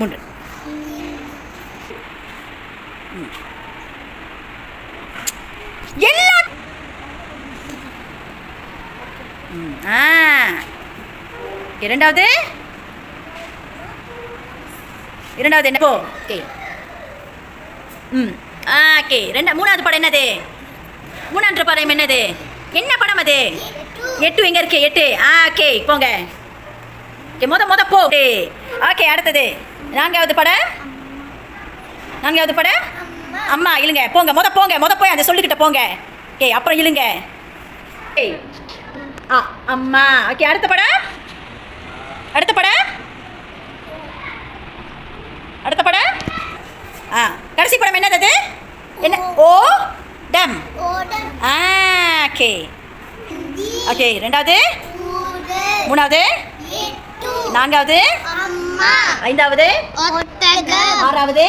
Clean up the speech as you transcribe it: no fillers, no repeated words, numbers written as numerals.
3 எல்லா இரண்டாவது என்ன போ ஓகே ஓகே மூணாவது படம் என்னது மூணாவது படம் என்னது என்ன படம் அது 8 எங்க இருக்கு 8 ஓகே போங்க ஓகே மொத போ ஓகே அடுத்தது நான்காவது படம் அம்மா இழுங்க போங்க மொத போய் அந்த சொல்லிக்கிட்ட போங்க ஓகே அப்புறம் இழுங்க அம்மா ஓகே அடுத்த படம் கடைசி படம் என்னது அது என்ன ஓ டம் ஓகே ஓகே ரெண்டாவது மூணாவது நான்காவது ஐந்தாவது ஆறாவது